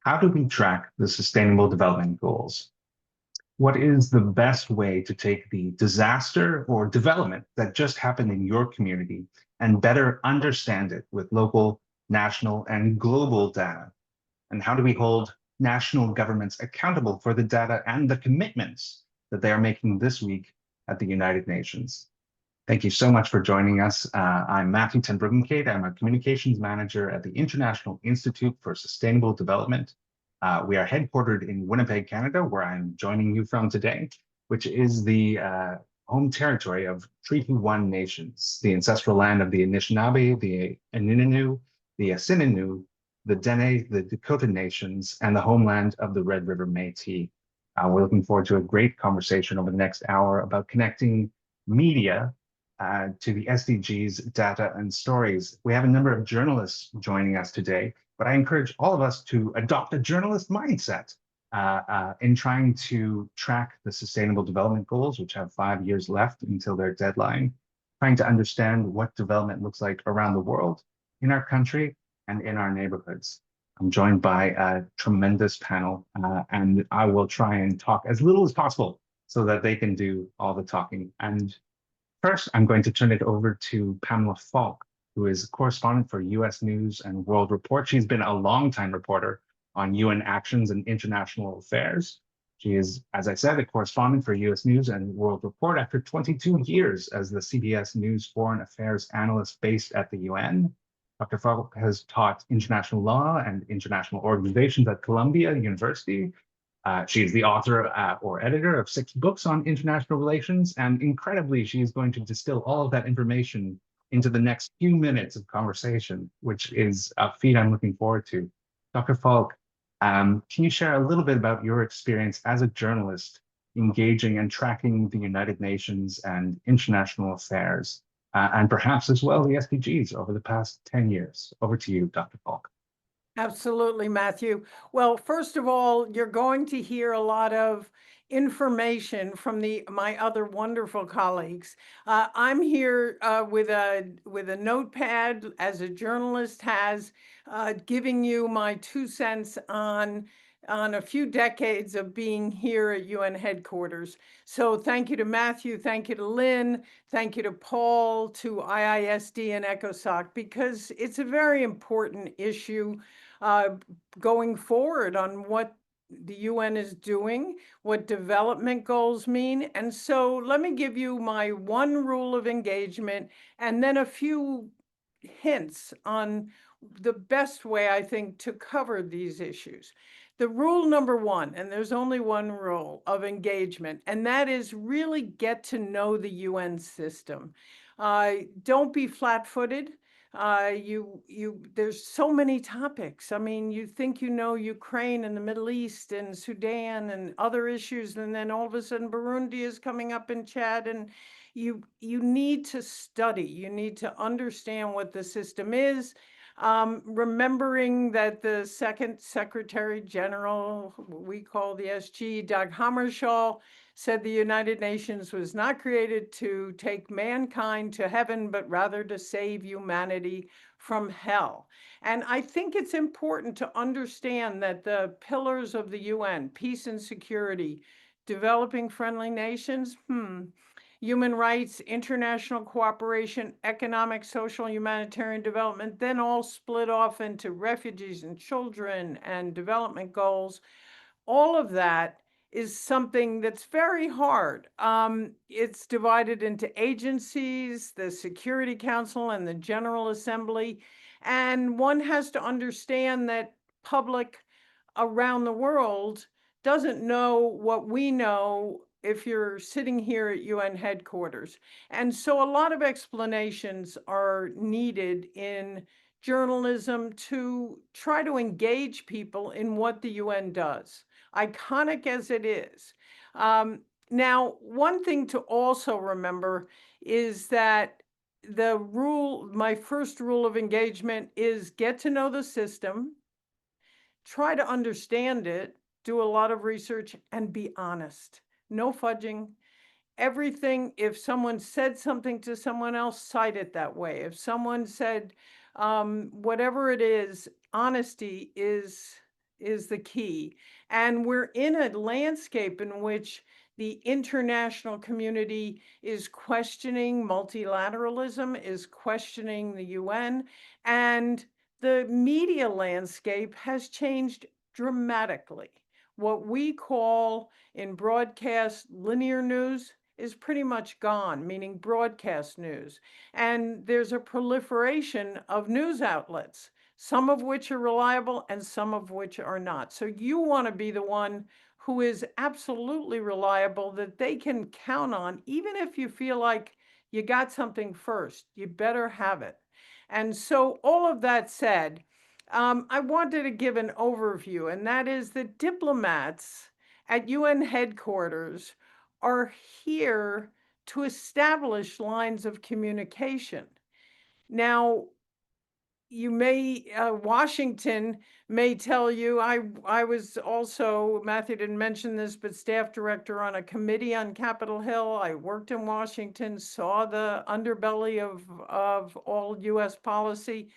How do we track the Sustainable Development Goals? What is the best way to take the disaster or development that just happened in your community and better understand it with local, national, and global data? And how do we hold national governments accountable for the data and the commitments that they are making this week at the United Nations? Thank you so much for joining us. I'm Matthew ten Bruggencate. I'm a communications manager at the International Institute for Sustainable Development. We are headquartered in Winnipeg, Canada, where I'm joining you from today, which is the home territory of Treaty 1 nations, the ancestral land of the Anishinaabe, the Anininu, the Asininnu, the Dene, the Dakota nations, and the homeland of the Red River Métis. We're looking forward to a great conversation over the next hour about connecting media to the SDGs, data, and stories. We have a number of journalists joining us today, but I encourage all of us to adopt a journalist mindset in trying to track the Sustainable Development Goals, which have 5 years left until their deadline, trying to understand what development looks like around the world, in our country, and in our neighborhoods. I'm joined by a tremendous panel, and I will try and talk as little as possible so that they can do all the talking. And first, I'm going to turn it over to Pamela Falk, who is a correspondent for US News and World Report. She's been a longtime reporter on UN actions and international affairs. She is, as I said, a correspondent for US News and World Report after 22 years as the CBS News Foreign Affairs analyst based at the UN. Dr. Falk has taught international law and international organizations at Columbia University. She is the author or editor of 6 books on international relations, and incredibly, she is going to distill all of that information into the next few minutes of conversation, which is a feat I'm looking forward to. Dr. Falk, can you share a little bit about your experience as a journalist engaging and tracking the United Nations and international affairs, and perhaps as well the SDGs over the past 10 years? Over to you, Dr. Falk. Absolutely, Matthew. Well, first of all, you're going to hear a lot of information from my other wonderful colleagues. I'm here with a notepad, as a journalist has, giving you my 2 cents on a few decades of being here at UN headquarters. So thank you to Matthew, thank you to Lynn, thank you to Paul, to IISD and ECOSOC, because it's a very important issue going forward on what the UN is doing, what development goals mean. And so let me give you my one rule of engagement and then a few hints on the best way, I think, to cover these issues. The rule number 1, and there's only one rule of engagement, and that is really get to know the UN system. Don't be flat-footed. There's so many topics. I mean, you think you know Ukraine and the Middle East and Sudan and other issues, and then all of a sudden Burundi is coming up in Chad, and you need to study. You need to understand what the system is. Remembering that the second Secretary General, we call the SG, Dag Hammarskjöld, said the United Nations was not created to take mankind to heaven, but rather to save humanity from hell. And I think it's important to understand that the pillars of the UN, peace and security, developing friendly nations, human rights, international cooperation, economic, social, humanitarian development, then all split off into refugees and children and development goals. All of that is something that's very hard. It's divided into agencies, the Security Council and the General Assembly, and one has to understand that public around the world doesn't know what we know if you're sitting here at UN headquarters. And so a lot of explanations are needed in journalism to try to engage people in what the UN does, iconic as it is. Now, one thing to also remember is that my first rule of engagement is get to know the system, try to understand it, do a lot of research, and be honest. No fudging. Everything, if someone said something to someone else, cite it that way. If someone said whatever it is, honesty is is the key. And we're in a landscape in which the international community is questioning multilateralism, is questioning the UN, and the media landscape has changed dramatically. What we call in broadcast linear news is pretty much gone, meaning broadcast news. And there's a proliferation of news outlets, some of which are reliable and some of which are not. So you want to be the one who is absolutely reliable that they can count on, even if you feel like you got something first, you better have it. And so all of that said, I wanted to give an overview, and that is that diplomats at UN headquarters are here to establish lines of communication. Now, you may, Washington may tell you, I was also, Matthew didn't mention this, but staff director on a committee on Capitol Hill. I worked in Washington, saw the underbelly of all US policy.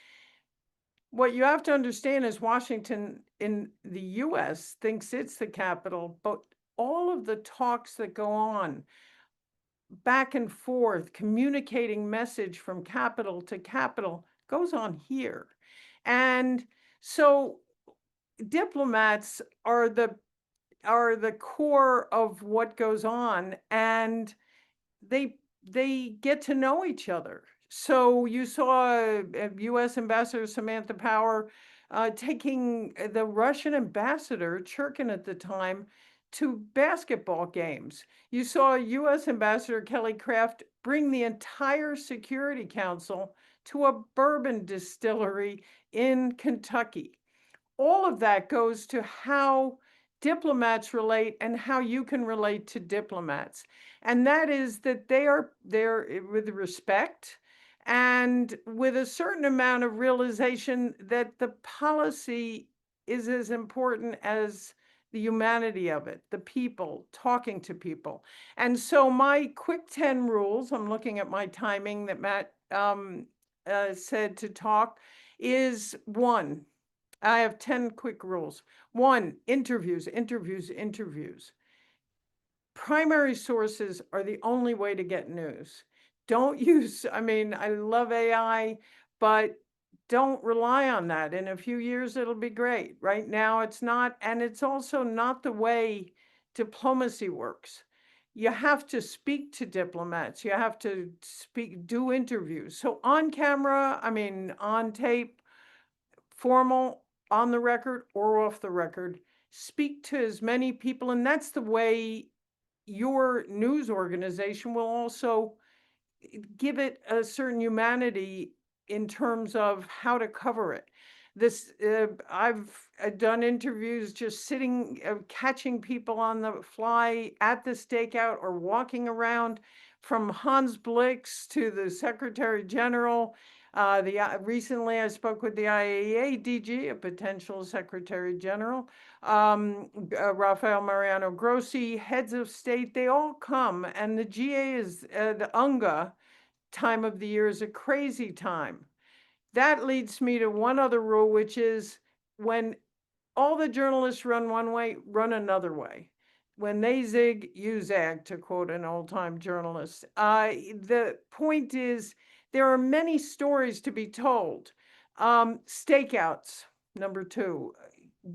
What you have to understand is Washington in the US thinks it's the capital, but all of the talks that go on back and forth, communicating message from capital to capital goes on here. And so diplomats are the core of what goes on, and they get to know each other. So you saw U.S. Ambassador Samantha Power taking the Russian ambassador, Churkin at the time, to basketball games. You saw U.S. Ambassador Kelly Craft bring the entire Security Council to a bourbon distillery in Kentucky. All of that goes to how diplomats relate and how you can relate to diplomats. And that is that they're with respect and with a certain amount of realization that the policy is as important as the humanity of it, the people, talking to people. And so my quick 10 rules, I'm looking at my timing that Matt said to talk, is one, I have 10 quick rules. One, interviews. Primary sources are the only way to get news. Don't use, I mean, I love AI, but don't rely on that. In a few years, it'll be great. Right now, it's not. And it's also not the way diplomacy works. You have to speak to diplomats. You have to do interviews. So on camera, I mean, on tape, formal, on the record or off the record, speak to as many people. And that's the way your news organization will also give it a certain humanity in terms of how to cover it. This, I've done interviews just sitting, catching people on the fly at the stakeout or walking around, from Hans Blix to the Secretary General. Recently, I spoke with the IAEA DG, a potential Secretary General, Rafael Mariano Grossi, heads of state. They all come, and the GA is the UNGA time of the year is a crazy time. That leads me to one other rule, which is when all the journalists run one way, run another way. When they zig, you zag, to quote an old-time journalist. The point is, there are many stories to be told. Stakeouts, number two.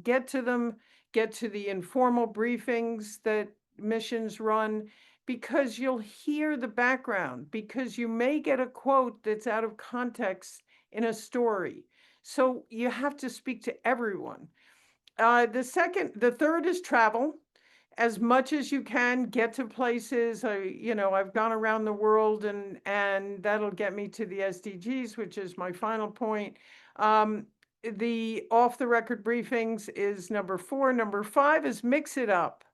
Get to them, get to the informal briefings that missions run, because you'll hear the background, because you may get a quote that's out of context in a story. So you have to speak to everyone. The third is travel. As much as you can, get to places. I've gone around the world, and that'll get me to the SDGs, which is my final point. The off-the-record briefings is number 4. Number 5 is mix it up.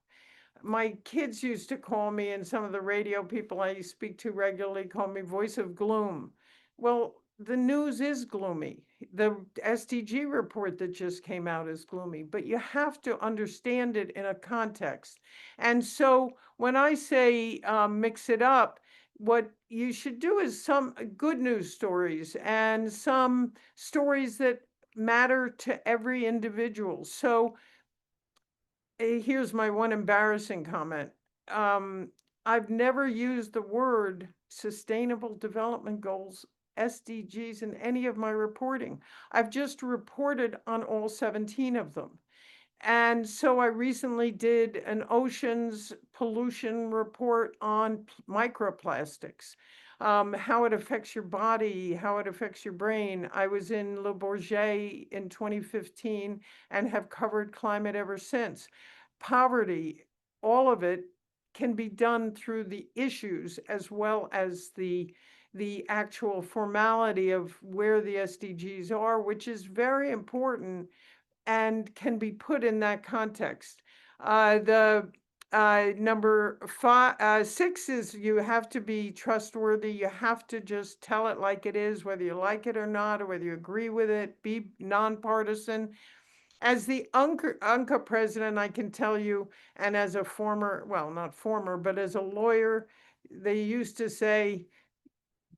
My kids used to call me, and some of the radio people I speak to regularly call me voice of gloom. Well, the news is gloomy. The SDG report that just came out is gloomy, but you have to understand it in a context. And so when I say mix it up, what you should do is some good news stories and some stories that matter to every individual. So here's my one embarrassing comment. I've never used the word Sustainable Development Goals, SDGs, in any of my reporting. I've just reported on all 17 of them. And so I recently did an oceans pollution report on microplastics, how it affects your body, how it affects your brain. I was in Le Bourget in 2015 and have covered climate ever since. Poverty, all of it can be done through the issues as well as the actual formality of where the SDGs are, which is very important and can be put in that context. The number 6 is you have to be trustworthy. You have to just tell it like it is, whether you like it or not, or whether you agree with it. Be nonpartisan. As the UNCA president, I can tell you, and as a former, well, not former, but as a lawyer, they used to say,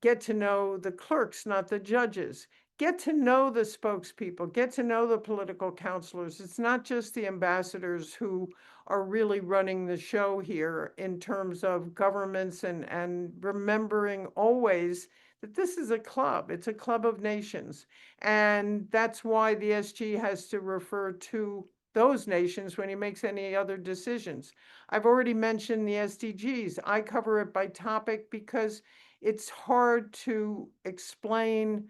get to know the clerks, not the judges. Get to know the spokespeople, get to know the political counselors. It's not just the ambassadors who are really running the show here in terms of governments, and remembering always that this is a club. It's a club of nations. And that's why the SG has to refer to those nations when he makes any other decisions. I've already mentioned the SDGs. I cover it by topic because it's hard to explain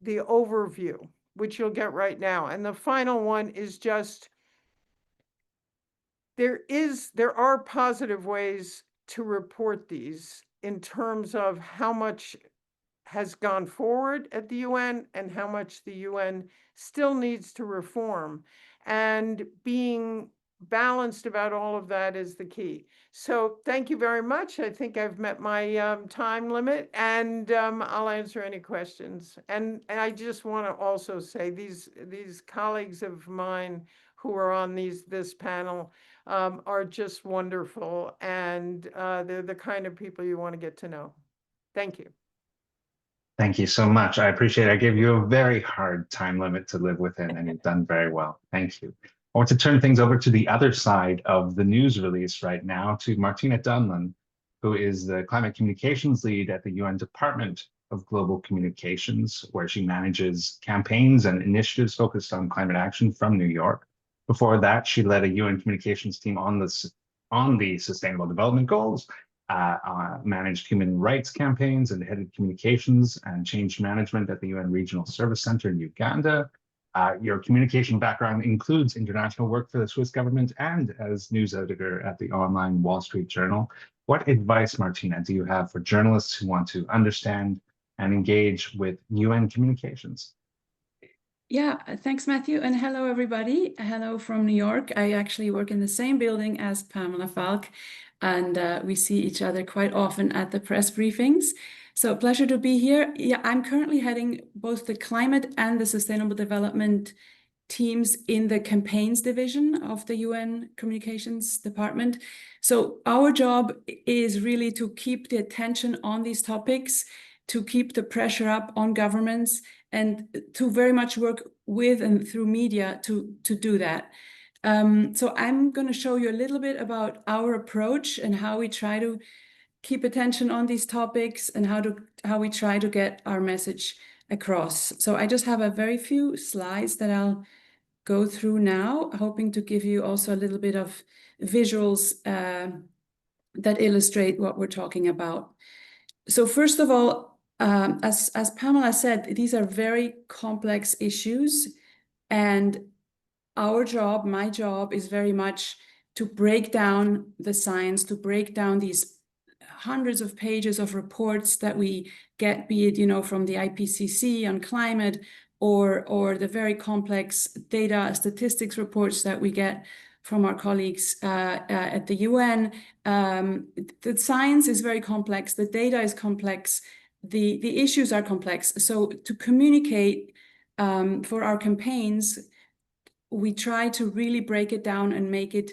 the overview, which you'll get right now. And the final one is just, there are positive ways to report these in terms of how much has gone forward at the UN and how much the UN still needs to reform. And being balanced about all of that is the key. So thank you very much. I think I've met my time limit, and I'll answer any questions. And I just want to also say these colleagues of mine who are on this panel are just wonderful, and they're the kind of people you want to get to know. Thank you. Thank you so much. I appreciate it. I gave you a very hard time limit to live within, and you've done very well. Thank you. I want to turn things over to the other side of the news release right now, to Martina Donlon, who is the climate communications lead at the UN Department of Global Communications, where she manages campaigns and initiatives focused on climate action from New York. Before that, she led a UN communications team on the Sustainable Development Goals, managed human rights campaigns, and headed communications and change management at the UN Regional Service Center in Uganda. Your communication background includes international work for the Swiss government and as news editor at the online Wall Street Journal. What advice, Martina, do you have for journalists who want to understand and engage with UN communications? Yeah, thanks, Matthew. And hello, everybody. Hello from New York. I actually work in the same building as Pamela Falk, and we see each other quite often at the press briefings. So pleasure to be here. Yeah, I'm currently heading both the climate and the sustainable development teams in the campaigns division of the UN Communications Department. So our job is really to keep the attention on these topics, to keep the pressure up on governments, and to very much work with and through media to do that. So I'm going to show you a little bit about our approach and how we try to keep attention on these topics and how we try to get our message across. So I just have a very few slides that I'll go through now, hoping to give you also a little bit of visuals that illustrate what we're talking about. So first of all, as Pamela said, these are very complex issues, and our job, my job, is very much to break down the science, to break down these hundreds of pages of reports that we get, be it, from the IPCC on climate, or the very complex data statistics reports that we get from our colleagues at the UN. The science is very complex, the data is complex, the issues are complex. So to communicate for our campaigns, we try to really break it down and make it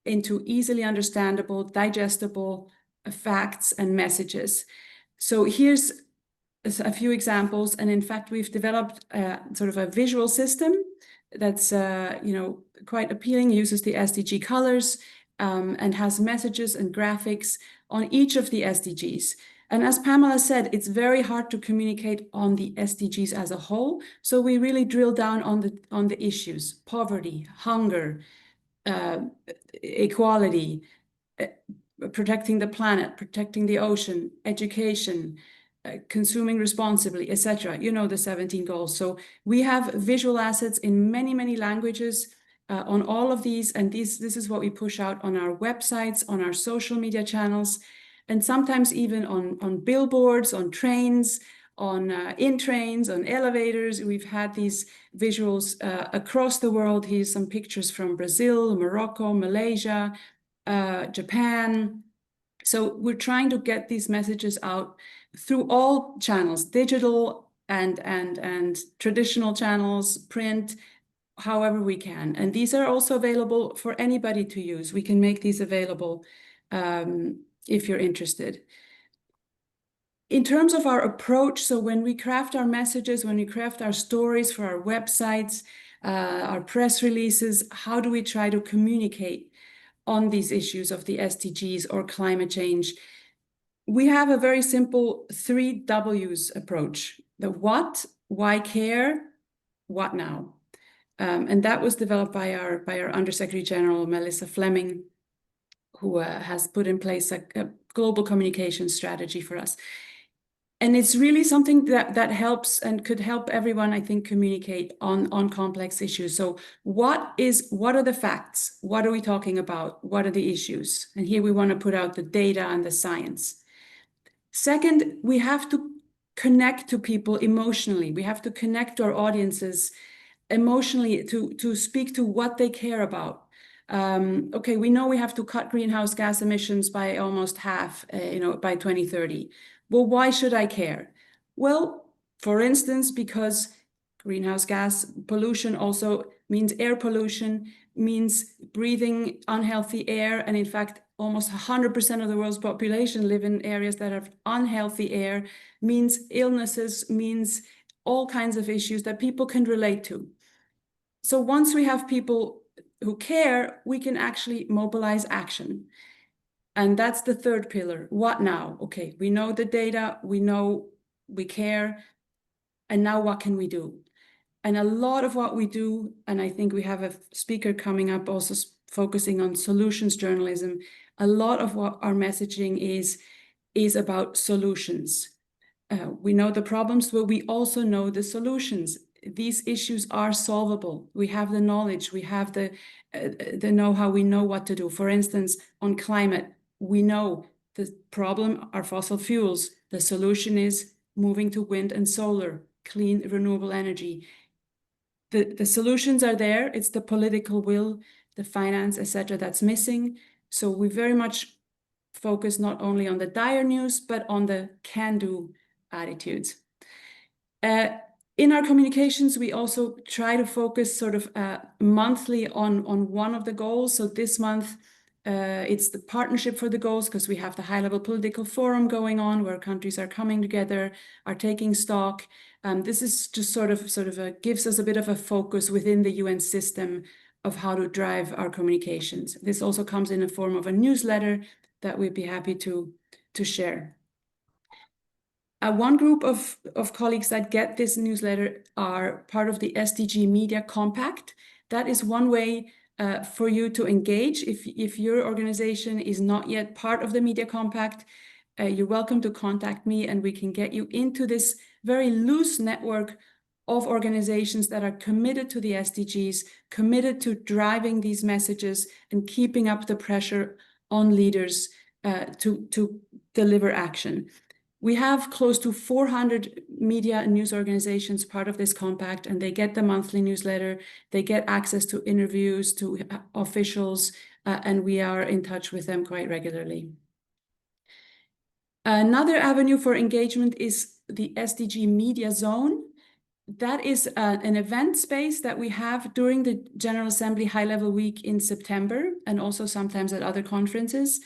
into easily understandable, digestible facts and messages. So here's a few examples. And in fact, we've developed sort of a visual system that's quite appealing, uses the SDG colors and has messages and graphics on each of the SDGs. And as Pamela said, it's very hard to communicate on the SDGs as a whole. So we really drill down on the issues: poverty, hunger, equality, protecting the planet, protecting the ocean, education, consuming responsibly, etc. You know the 17 goals. So we have visual assets in many, many languages on all of these. And this is what we push out on our websites, on our social media channels, and sometimes even on billboards, on trains, in trains, on elevators. We've had these visuals across the world. Here's some pictures from Brazil, Morocco, Malaysia, Japan. So we're trying to get these messages out through all channels, digital and traditional channels, print, however we can. And these are also available for anybody to use. We can make these available if you're interested. In terms of our approach, so when we craft our messages, when we craft our stories for our websites, our press releases, how do we try to communicate on these issues of the SDGs or climate change? We have a very simple 3 W's approach: the what, why care, what now. And that was developed by our Undersecretary General, Melissa Fleming, who has put in place a global communication strategy for us. And it's really something that helps and could help everyone, I think, communicate on complex issues. So what are the facts? What are we talking about? What are the issues? And here we want to put out the data and the science. Second, we have to connect to people emotionally. We have to connect to our audiences emotionally to speak to what they care about. Okay, we know we have to cut greenhouse gas emissions by almost half, by 2030. Well, why should I care? Well, for instance, because greenhouse gas pollution also means air pollution, means breathing unhealthy air. And in fact, almost 100% of the world's population live in areas that have unhealthy air, means illnesses, means all kinds of issues that people can relate to. So once we have people who care, we can actually mobilize action. And that's the third pillar. What now? Okay, we know the data, we know we care, and now what can we do? And a lot of what we do, and I think we have a speaker coming up also focusing on solutions journalism, a lot of what our messaging is about solutions. We know the problems, but we also know the solutions. These issues are solvable. We have the knowledge, we have the know-how, we know what to do. For instance, on climate, we know the problem are fossil fuels. The solution is moving to wind and solar, clean, renewable energy. The solutions are there. It's the political will, the finance, etc., that's missing. So we very much focus not only on the dire news, but on the can-do attitudes. In our communications, we also try to focus sort of monthly on one of the goals. So this month, it's the partnership for the goals, because we have the high-level political forum going on where countries are coming together, are taking stock. This is just sort of gives us a bit of a focus within the UN system of how to drive our communications. This also comes in the form of a newsletter that we'd be happy to share. One group of colleagues that get this newsletter are part of the SDG Media Compact. That is one way for you to engage. If your organization is not yet part of the Media Compact, you're welcome to contact me and we can get you into this very loose network of organizations that are committed to the SDGs, committed to driving these messages and keeping up the pressure on leaders to deliver action. We have close to 400 media and news organizations part of this compact, and they get the monthly newsletter. They get access to interviews, to officials, and we are in touch with them quite regularly. Another avenue for engagement is the SDG Media Zone. That is an event space that we have during the General Assembly High-Level Week in September, and also sometimes at other conferences.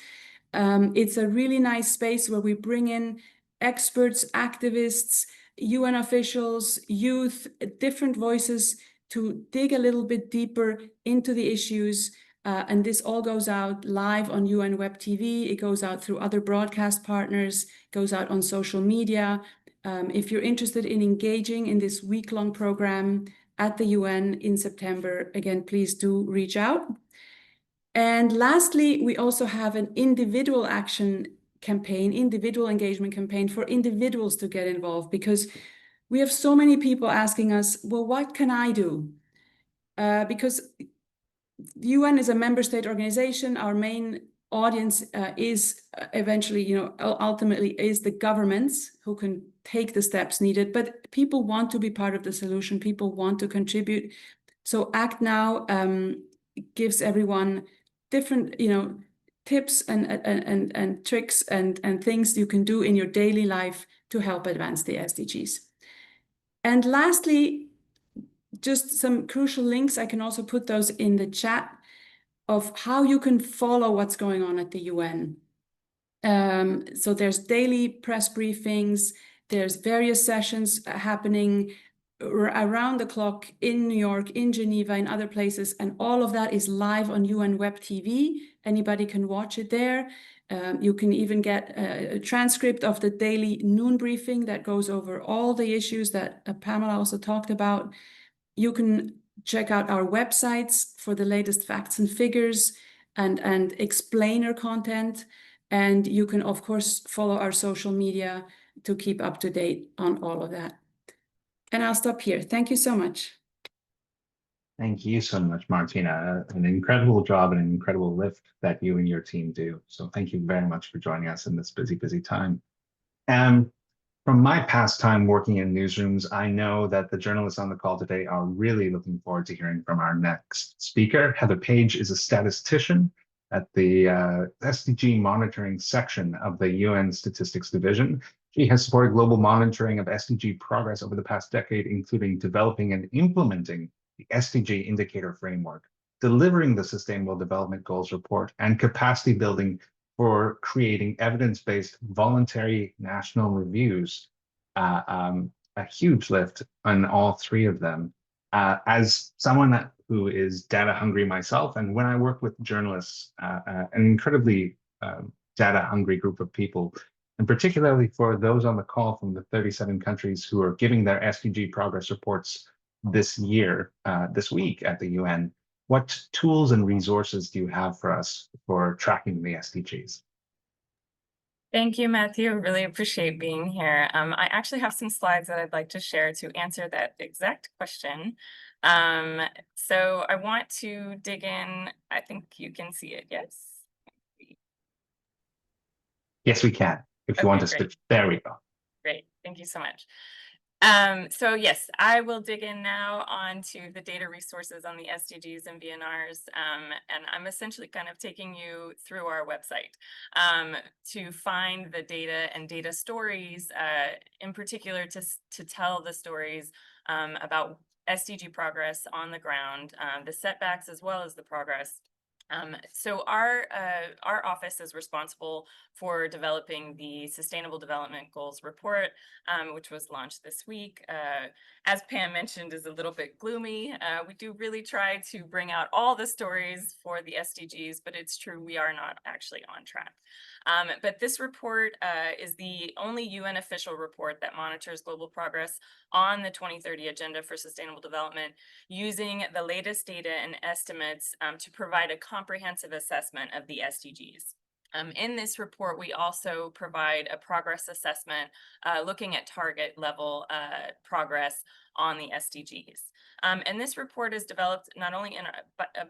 It's a really nice space where we bring in experts, activists, UN officials, youth, different voices to dig a little bit deeper into the issues. And this all goes out live on UN Web TV. It goes out through other broadcast partners, goes out on social media. If you're interested in engaging in this week-long program at the UN in September, again, please do reach out. And lastly, we also have an individual action campaign, individual engagement campaign for individuals to get involved, because we have so many people asking us, well, what can I do? Because the UN is a member state organization. Our main audience is eventually, ultimately is the governments who can take the steps needed, but people want to be part of the solution. People want to contribute. So Act Now gives everyone different, tips and tricks and things you can do in your daily life to help advance the SDGs. And lastly, just some crucial links. I can also put those in the chat of how you can follow what's going on at the UN. So there's daily press briefings, there's various sessions happening around the clock in New York, in Geneva, in other places, and all of that is live on UN Web TV. Anybody can watch it there. You can even get a transcript of the daily noon briefing that goes over all the issues that Pamela also talked about. You can check out our websites for the latest facts and figures and explainer content. And you can, of course, follow our social media to keep up to date on all of that. And I'll stop here. Thank you so much. Thank you so much, Martina. An incredible job and an incredible lift that you and your team do. So thank you very much for joining us in this busy, busy time. From my past time working in newsrooms, I know that the journalists on the call today are really looking forward to hearing from our next speaker. Heather Page is a statistician at the SDG monitoring section of the UN Statistics Division. She has supported global monitoring of SDG progress over the past decade, including developing and implementing the SDG indicator framework, delivering the Sustainable Development Goals report, and capacity building for creating evidence-based voluntary national reviews, a huge lift on all three of them. As someone who is data hungry myself, and when I work with journalists, an incredibly data hungry group of people, and particularly for those on the call from the 37 countries who are giving their SDG progress reports this year, this week at the UN, what tools and resources do you have for us for tracking the SDGs? Thank you, Matthew. Really appreciate being here. I actually have some slides that I'd like to share to answer that exact question. So I want to dig in. I think you can see it, yes? Yes, we can. If you want to switch, there we go. Great, thank you so much. So yes, I will dig in now onto the data resources on the SDGs and VNRs, and I'm essentially kind of taking you through our website to find the data and data stories, in particular to tell the stories about SDG progress on the ground, the setbacks as well as the progress. So our office is responsible for developing the Sustainable Development Goals report, which was launched this week. As Pam mentioned, is a little bit gloomy. We do really try to bring out all the stories for the SDGs, but it's true we are not actually on track. But this report is the only UN official report that monitors global progress on the 2030 Agenda for Sustainable Development, using the latest data and estimates to provide a comprehensive assessment of the SDGs. In this report, we also provide a progress assessment looking at target level progress on the SDGs. And this report is developed not only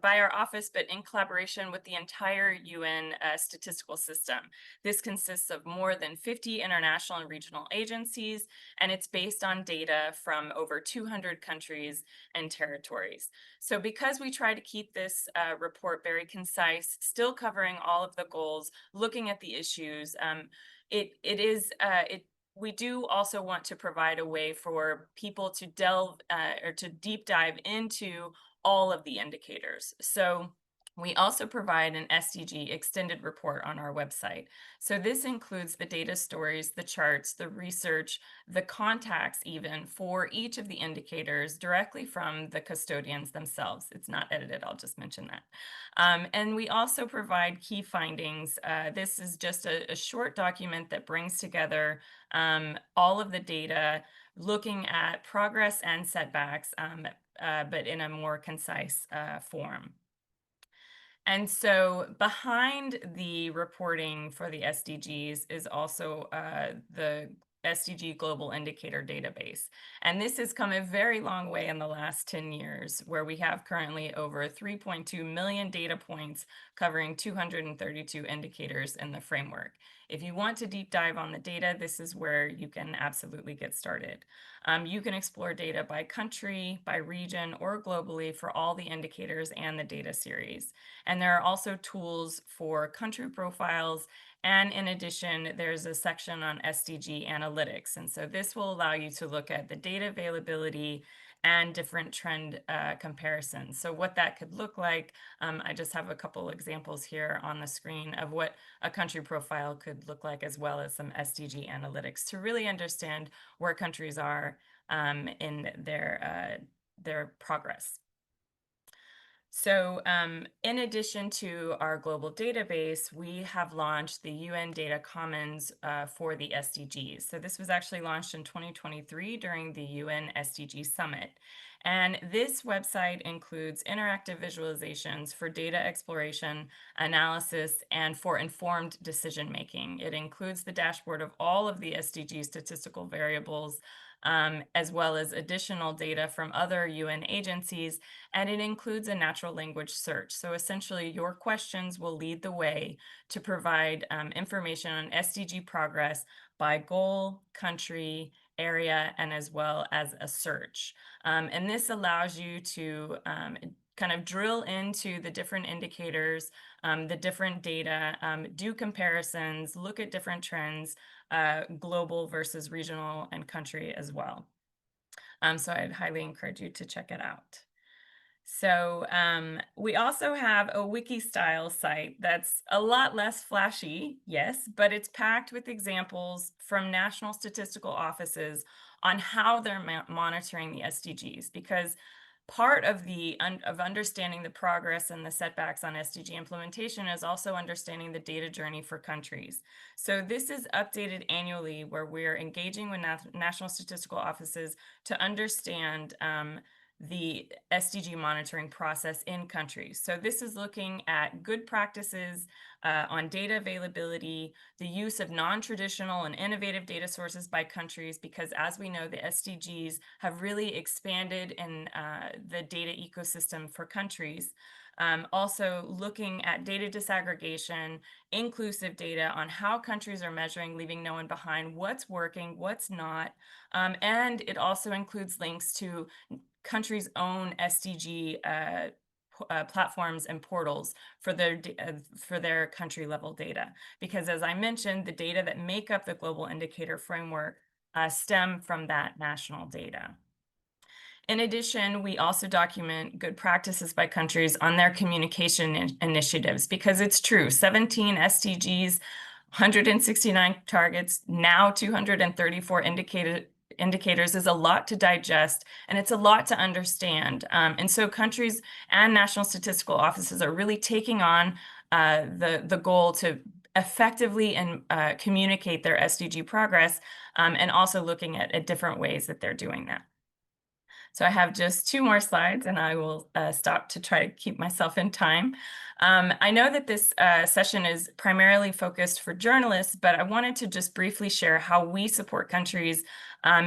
by our office, but in collaboration with the entire UN statistical system. This consists of more than 50 international and regional agencies, and it's based on data from over 200 countries and territories. So because we try to keep this report very concise, still covering all of the goals, looking at the issues, we do also want to provide a way for people to delve or to deep dive into all of the indicators. So We also provide an SDG extended report on our website. So this includes the data stories, the charts, the research, the contacts even for each of the indicators directly from the custodians themselves. It's not edited, I'll just mention that. And we also provide key findings. This is just a short document that brings together all of the data, looking at progress and setbacks, but in a more concise form. And so behind the reporting for the SDGs is also the SDG Global Indicator Database. And this has come a very long way in the last 10 years, where we have currently over 3.2 million data points covering 232 indicators in the framework. If you want to deep dive on the data, this is where you can absolutely get started. You can explore data by country, by region, or globally for all the indicators and the data series. And there are also tools for country profiles. And in addition, there's a section on SDG analytics. And so this will allow you to look at the data availability and different trend comparisons. So what that could look like, I just have a couple examples here on the screen of what a country profile could look like, as well as some SDG analytics to really understand where countries are in their progress. So in addition to our global database, we have launched the UN Data Commons for the SDGs. So this was actually launched in 2023 during the UN SDG Summit. And this website includes interactive visualizations for data exploration, analysis, and for informed decision-making. It includes the dashboard of all of the SDG statistical variables, as well as additional data from other UN agencies, and it includes a natural language search. So essentially, your questions will lead the way to provide information on SDG progress by goal, country, area, and as well as a search. And this allows you to kind of drill into the different indicators, the different data, do comparisons, look at different trends, global versus regional and country as well. So I'd highly encourage you to check it out. So we also have a wiki-style site that's a lot less flashy, yes, but it's packed with examples from national statistical offices on how they're monitoring the SDGs, because part of understanding the progress and the setbacks on SDG implementation is also understanding the data journey for countries. So this is updated annually, where we're engaging with national statistical offices to understand the SDG monitoring process in countries. So this is looking at good practices on data availability, the use of non-traditional and innovative data sources by countries, because as we know, the SDGs have really expanded in the data ecosystem for countries. Also looking at data disaggregation, inclusive data on how countries are measuring, leaving no one behind, what's working, what's not. And it also includes links to countries' own SDG platforms and portals for their country level data. Because as I mentioned, the data that make up the global indicator framework stem from that national data. In addition, we also document good practices by countries on their communication initiatives, because it's true, 17 SDGs, 169 targets, now 234 indicators is a lot to digest, and it's a lot to understand. And so countries and national statistical offices are really taking on the goal to effectively and communicate their SDG progress, and also looking at different ways that they're doing that. So I have just 2 more slides, and I will stop to try to keep myself in time. I know that this session is primarily focused for journalists, but I wanted to just briefly share how we support countries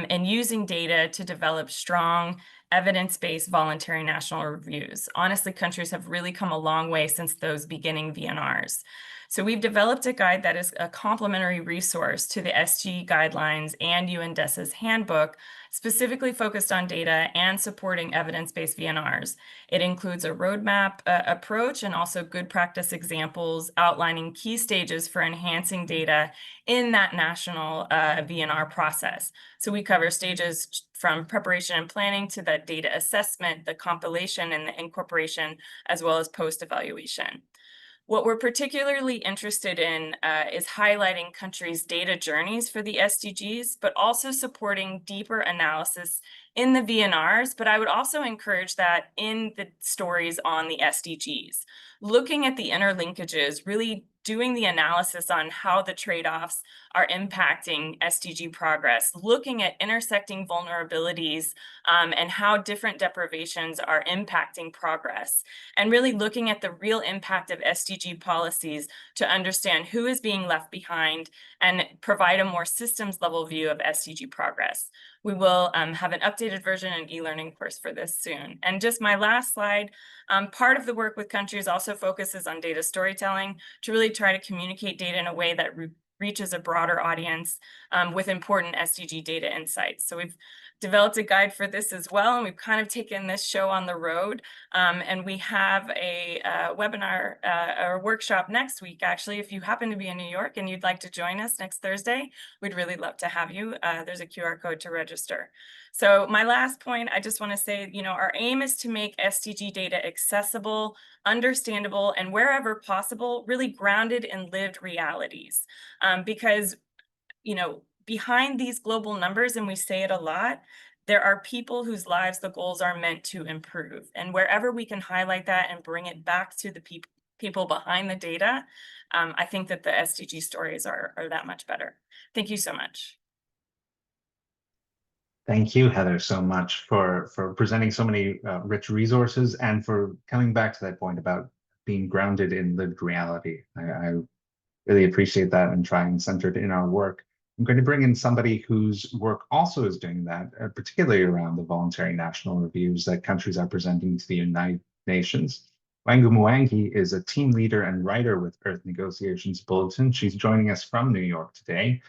in using data to develop strong, evidence-based voluntary national reviews. Honestly, countries have really come a long way since those beginning VNRs. So we've developed a guide that is a complementary resource to the SG guidelines and UNDESA's handbook, specifically focused on data and supporting evidence-based VNRs. It includes a roadmap approach and also of good practice examples outlining key stages for enhancing data in that national VNR process. So we cover stages from preparation and planning to the data assessment, the compilation and the incorporation, as well as post-evaluation. What we're particularly interested in is highlighting countries' data journeys for the SDGs, but also supporting deeper analysis in the VNRs. But I would also encourage that in the stories on the SDGs, looking at the interlinkages, really doing the analysis on how the trade-offs are impacting SDG progress, looking at intersecting vulnerabilities and how different deprivations are impacting progress, and really looking at the real impact of SDG policies to understand who is being left behind and provide a more systems level view of SDG progress. We will have an updated version and e-learning course for this soon. And just my last slide, part of the work with countries also focuses on data storytelling to really try to communicate data in a way that reaches a broader audience with important SDG data insights. So we've developed a guide for this as well, and we've kind of taken this show on the road. And we have a webinar or workshop next week, actually. If you happen to be in New York and you'd like to join us next Thursday, we'd really love to have you. There's a QR code to register. So my last point, I just want to say, our aim is to make SDG data accessible, understandable, and wherever possible, really grounded in lived realities. Because, behind these global numbers, and we say it a lot, there are people whose lives the goals are meant to improve. And wherever we can highlight that and bring it back to the people behind the data, I think that the SDG stories are that much better. Thank you so much. Thank you, Heather, so much for presenting so many rich resources and for coming back to that point about being grounded in lived reality. I really appreciate that and try and center it in our work. I'm going to bring in somebody whose work also is doing that, particularly around the voluntary national reviews that countries are presenting to the United Nations. Wangu Mwangi is a team leader and writer with Earth Negotiations Bulletin. She's joining us from New York today,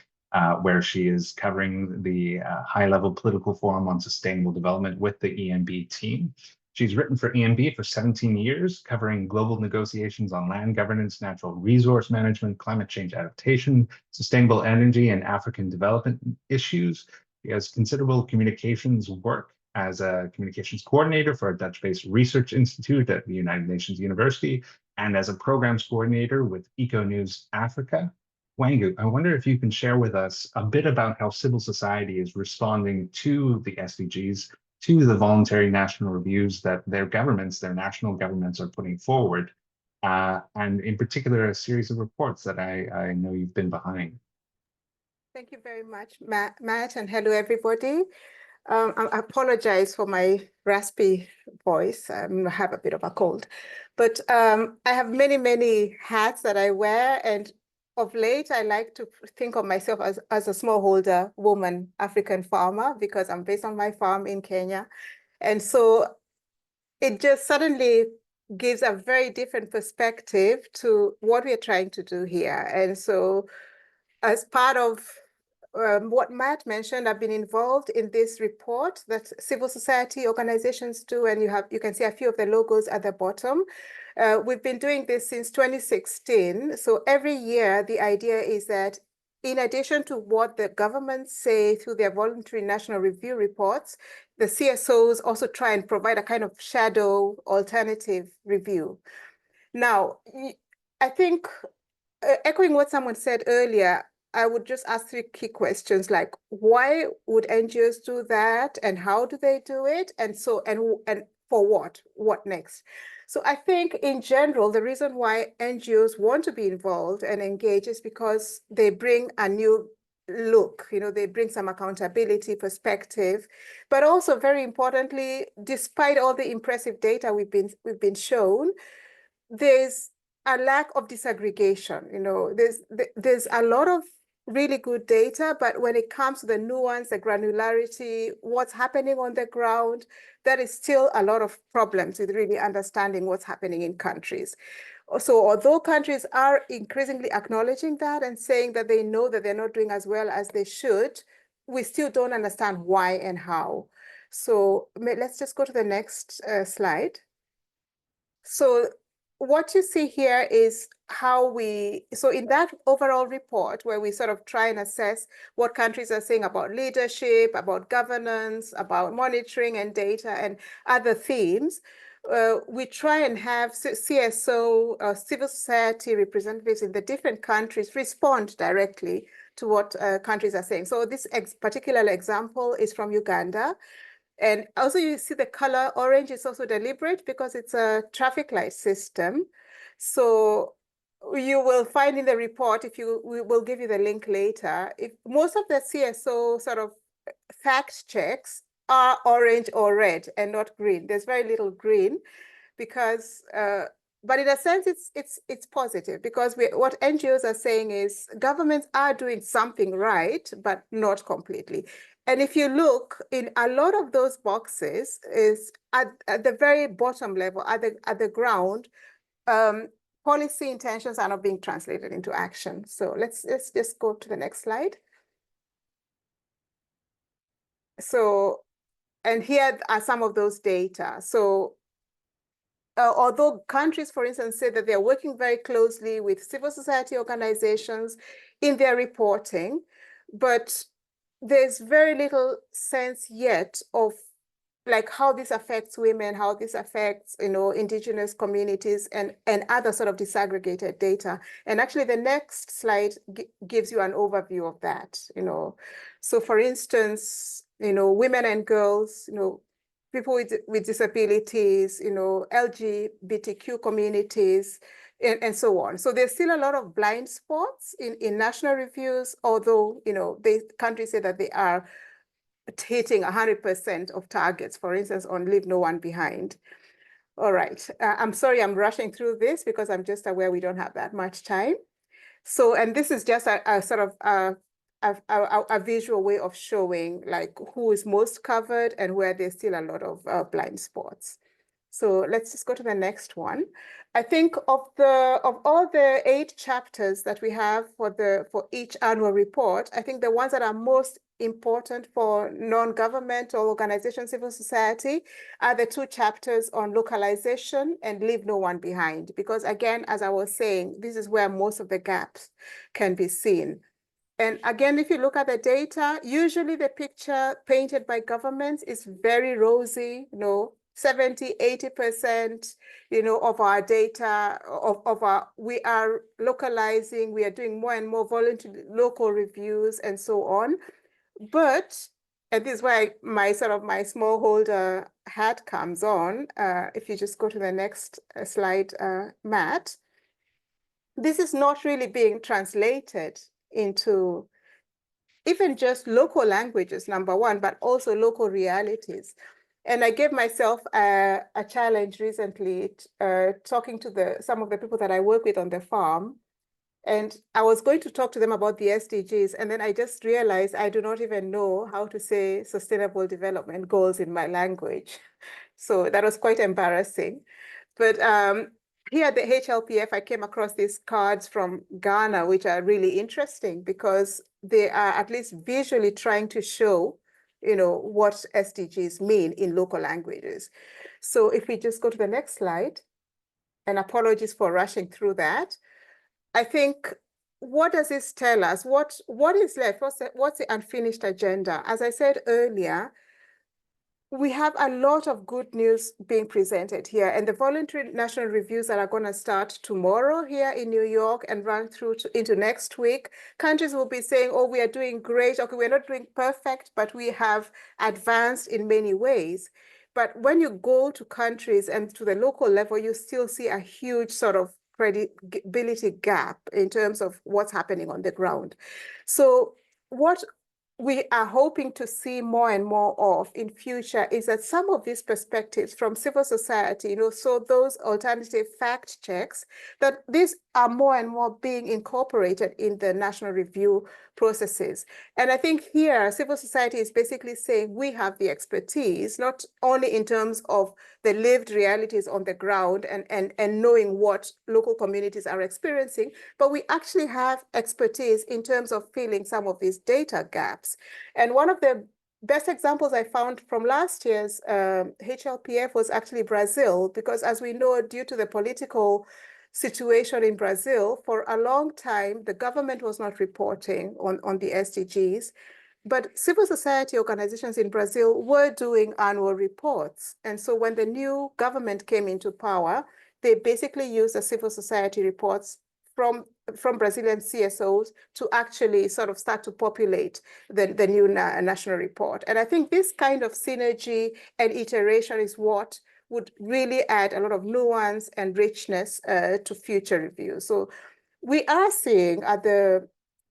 where she is covering the high-level political forum on sustainable development with the ENB team. She's written for ENB for 17 years, covering global negotiations on land governance, natural resource management, climate change adaptation, sustainable energy, and African development issues. She has considerable communications work as a communications coordinator for a Dutch-based research institute at the United Nations University, and as a programs coordinator with Eco News Africa. Wangu, I wonder if you can share with us a bit about how civil society is responding to the SDGs, to the voluntary national reviews that their national governments are putting forward, and in particular, a series of reports that I know you've been behind. Thank you very much, Matt, and hello, everybody. I apologize for my raspy voice. I have a bit of a cold, but I have many hats that I wear, and of late, I like to think of myself as a smallholder woman, African farmer, because I'm based on my farm in Kenya. And so it just suddenly gives a very different perspective to what we're trying to do here. And so as part of what Matt mentioned, I've been involved in this report that civil society organizations do, and you can see a few of the logos at the bottom. We've been doing this since 2016. So every year, the idea is that in addition to what the governments say through their voluntary national review reports, the CSOs also try and provide a kind of shadow alternative review. Now, I think echoing what someone said earlier, I would just ask 3 key questions, like why would NGOs do that, and how do they do it, and for what? What next? So I think in general, the reason why NGOs want to be involved and engage is because they bring a new look, they bring some accountability perspective, but also very importantly, despite all the impressive data we've been shown, there's a lack of disaggregation. There's a lot of really good data, but when it comes to the nuance, the granularity, what's happening on the ground, there is still a lot of problems with really understanding what's happening in countries. So although countries are increasingly acknowledging that and saying that they know that they're not doing as well as they should, we still don't understand why and how. So let's just go to the next slide. So what you see here is how so in that overall report where we sort of try and assess what countries are saying about leadership, about governance, about monitoring and data and other themes, we try and have CSO, civil society representatives in the different countries respond directly to what countries are saying. So this particular example is from Uganda. And also you see the color orange is also deliberate because it's a traffic light system. So you will find in the report, we will give you the link later, if most of the CSO sort of fact checks are orange or red and not green. There's very little green because, but in a sense, it's positive because what NGOs are saying is governments are doing something right, but not completely. And if you look in a lot of those boxes is at the very bottom level, at the ground, policy intentions are not being translated into action. So let's just go to the next slide. So, and here are some of those data. So although countries, for instance, say that they're working very closely with civil society organizations in their reporting, but there's very little sense yet of like how this affects women, how this affects, indigenous communities and other sort of disaggregated data. And actually the next slide gives you an overview of that, So for instance, women and girls, people with disabilities, LGBTQ communities, and so on. So there's still a lot of blind spots in national reviews, although, countries say that they are hitting 100% of targets, for instance, on Leave No One Behind. All right, I'm sorry I'm rushing through this because I'm just aware we don't have that much time. So, and this is just a sort of a visual way of showing like who is most covered and where there's still a lot of blind spots. So let's just go to the next one. I think of all the 8 chapters that we have for each annual report, I think the ones that are most important for non-governmental organizations, civil society, are the 2 chapters on localization and Leave No One Behind. Because again, as I was saying, this is where most of the gaps can be seen. And again, if you look at the data, usually the picture painted by governments is very rosy, 70, 80%, of our data, we are localizing, we are doing more and more voluntary local reviews and so on. But, and this is why my smallholder hat comes on. If you just go to the next slide, Matt, this is not really being translated into even just local languages, number one, but also local realities. And I gave myself a challenge recently, talking to some of the people that I work with on the farm. And I was going to talk to them about the SDGs. And then I just realized I do not even know how to say sustainable development goals in my language. So that was quite embarrassing. But here at the HLPF, I came across these cards from Ghana, which are really interesting because they are at least visually trying to show, what SDGs mean in local languages. So if we just go to the next slide, and apologies for rushing through that, I think, what does this tell us? What is left? What's the unfinished agenda? As I said earlier, we have a lot of good news being presented here, and the voluntary national reviews that are going to start tomorrow here in New York and run through into next week, countries will be saying, oh, we are doing great. Okay, we're not doing perfect, but we have advanced in many ways. But when you go to countries and to the local level, you still see a huge sort of credibility gap in terms of what's happening on the ground. So what we are hoping to see more and more of in future is that some of these perspectives from civil society, so those alternative fact checks, that these are more and more being incorporated in the national review processes. And I think here, civil society is basically saying we have the expertise, not only in terms of the lived realities on the ground and knowing what local communities are experiencing, but we actually have expertise in terms of filling some of these data gaps. And one of the best examples I found from last year's HLPF was actually Brazil, because as we know, due to the political situation in Brazil, for a long time, the government was not reporting on the SDGs, but civil society organizations in Brazil were doing annual reports. And so when the new government came into power, they basically used the civil society reports from Brazilian CSOs to actually sort of start to populate the new national report. And I think this kind of synergy and iteration is what would really add a lot of nuance and richness to future reviews. So we are seeing at the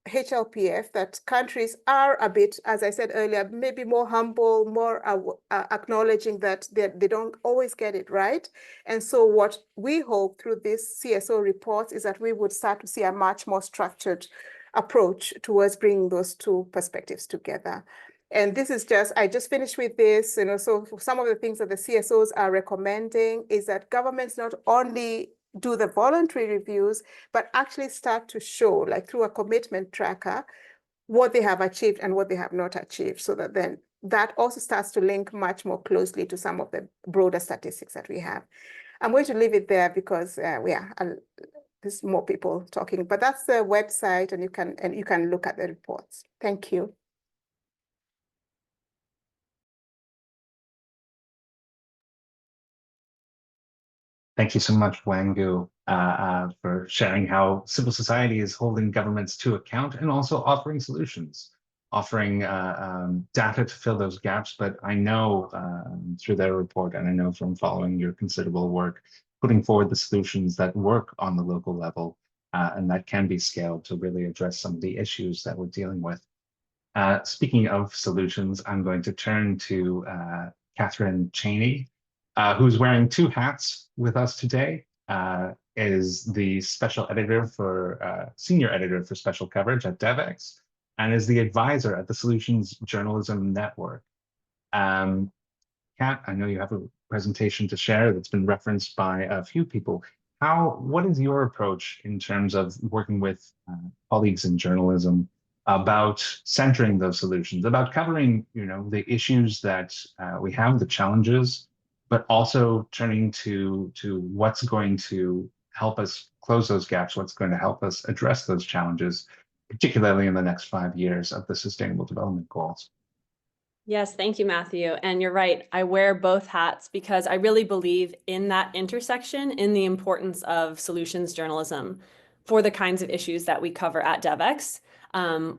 HLPF that countries are a bit, as I said earlier, maybe more humble, more acknowledging that they don't always get it right. And so what we hope through this CSO reports is that we would start to see a much more structured approach towards bringing those two perspectives together. And this is I just finished with this, so some of the things that the CSOs are recommending is that governments not only do the voluntary reviews, but actually start to show, like through a commitment tracker, what they have achieved and what they have not achieved, so that then that also starts to link much more closely to some of the broader statistics that we have. I'm going to leave it there because there's more people talking, but that's the website, and you can look at the reports. Thank you. Thank you so much, Wangu, for sharing how civil society is holding governments to account and also offering solutions, offering data to fill those gaps. But I know through their report, and I know from following your considerable work, putting forward the solutions that work on the local level and that can be scaled to really address some of the issues that we're dealing with. Speaking of solutions, I'm going to turn to Catherine Cheney, who's wearing two hats with us today, is the special editor for, senior editor for special coverage at DevEx, and is the advisor at the Solutions Journalism Network. Kat, I know you have a presentation to share that's been referenced by a few people. What is your approach in terms of working with colleagues in journalism about centering those solutions, about covering, the issues that we have, the challenges, but also turning to what's going to help us close those gaps, what's going to help us address those challenges, particularly in the next 5 years of the Sustainable Development Goals? Yes, thank you, Matthew. And you're right, I wear both hats because I really believe in that intersection, in the importance of solutions journalism for the kinds of issues that we cover at DevEx,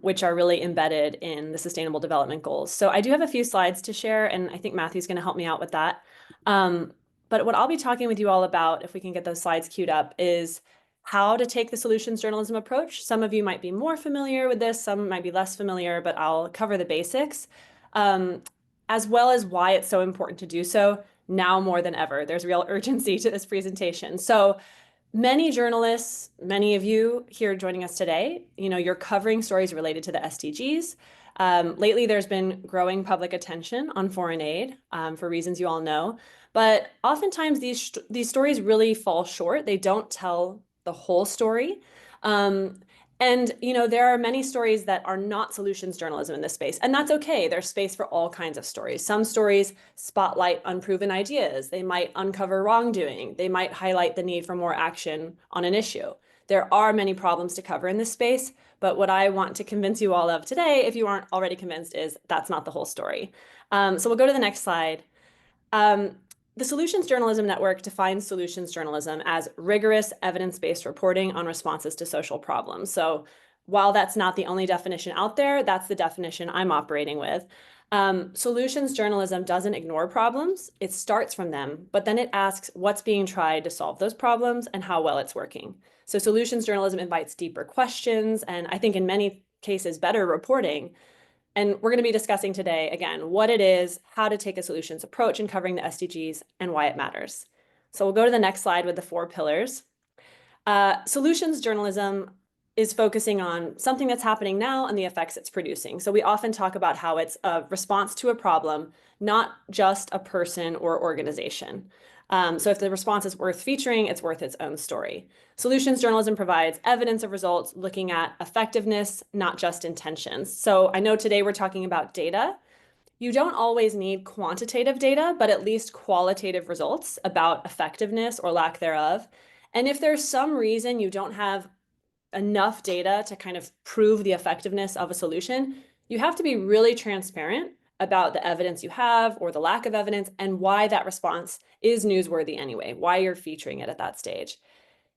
which are really embedded in the Sustainable Development Goals. So I do have a few slides to share, and I think Matthew's going to help me out with that. But what I'll be talking with you all about, if we can get those slides queued up, is how to take the solutions journalism approach. Some of you might be more familiar with this, some might be less familiar, but I'll cover the basics, as well as why it's so important to do so now more than ever. There's real urgency to this presentation. So many journalists, many of you here joining us today, you're covering stories related to the SDGs. Lately, there's been growing public attention on foreign aid for reasons you all know, but oftentimes these stories really fall short. They don't tell the whole story. And there are many stories that are not solutions journalism in this space, and that's okay. There's space for all kinds of stories. Some stories spotlight unproven ideas. They might uncover wrongdoing. They might highlight the need for more action on an issue. There are many problems to cover in this space, but what I want to convince you all of today, if you aren't already convinced, is that's not the whole story. So we'll go to the next slide. The Solutions Journalism Network defines solutions journalism as rigorous evidence-based reporting on responses to social problems. So while that's not the only definition out there, that's the definition I'm operating with. Solutions journalism doesn't ignore problems. It starts from them, but then it asks what's being tried to solve those problems and how well it's working. So solutions journalism invites deeper questions, and I think in many cases, better reporting. And we're going to be discussing today, again, what it is, how to take a solutions approach in covering the SDGs, and why it matters. So we'll go to the next slide with the 4 pillars. Solutions journalism is focusing on something that's happening now and the effects it's producing. So we often talk about how it's a response to a problem, not just a person or organization. So if the response is worth featuring, it's worth its own story. Solutions journalism provides evidence of results looking at effectiveness, not just intentions. So I know today we're talking about data, You don't always need quantitative data, but at least qualitative results about effectiveness or lack thereof. And if there's some reason you don't have enough data to kind of prove the effectiveness of a solution, you have to be really transparent about the evidence you have or the lack of evidence and why that response is newsworthy anyway, why you're featuring it at that stage.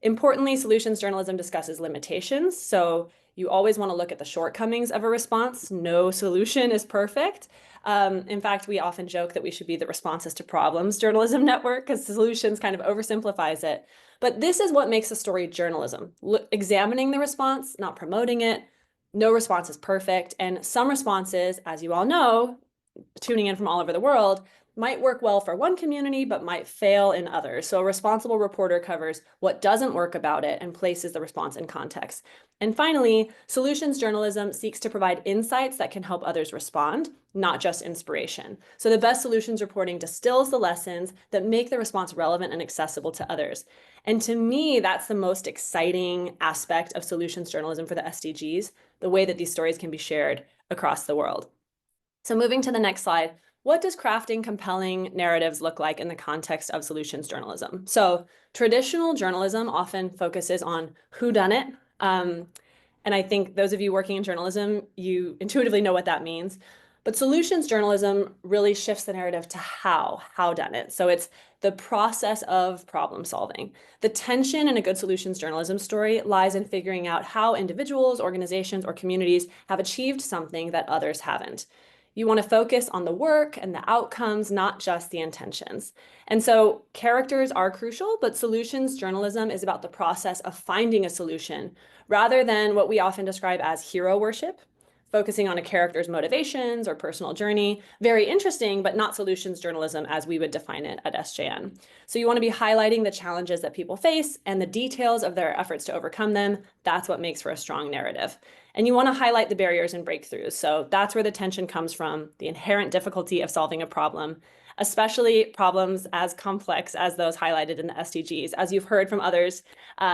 Importantly, solutions journalism discusses limitations. So you always want to look at the shortcomings of a response. No solution is perfect. In fact, we often joke that we should be the responses to problems journalism network because solutions kind of oversimplifies it. But this is what makes a story journalism. Examining the response, not promoting it. No response is perfect. And some responses, as you all know, tuning in from all over the world, might work well for one community, but might fail in others. So a responsible reporter covers what doesn't work about it and places the response in context. And finally, solutions journalism seeks to provide insights that can help others respond, not just inspiration. So the best solutions reporting distills the lessons that make the response relevant and accessible to others. And to me, that's the most exciting aspect of solutions journalism for the SDGs, the way that these stories can be shared across the world. So moving to the next slide, what does crafting compelling narratives look like in the context of solutions journalism? So traditional journalism often focuses on whodunit. And I think those of you working in journalism, you intuitively know what that means. But solutions journalism really shifts the narrative to how done it. So it's the process of problem solving. The tension in a good solutions journalism story lies in figuring out how individuals, organizations, or communities have achieved something that others haven't. You want to focus on the work and the outcomes, not just the intentions. And so characters are crucial, but solutions journalism is about the process of finding a solution rather than what we often describe as hero worship, focusing on a character's motivations or personal journey. Very interesting, but not solutions journalism as we would define it at SJN. So you want to be highlighting the challenges that people face and the details of their efforts to overcome them. That's what makes for a strong narrative. And you want to highlight the barriers and breakthroughs. So that's where the tension comes from, the inherent difficulty of solving a problem, especially problems as complex as those highlighted in the SDGs. As you've heard from others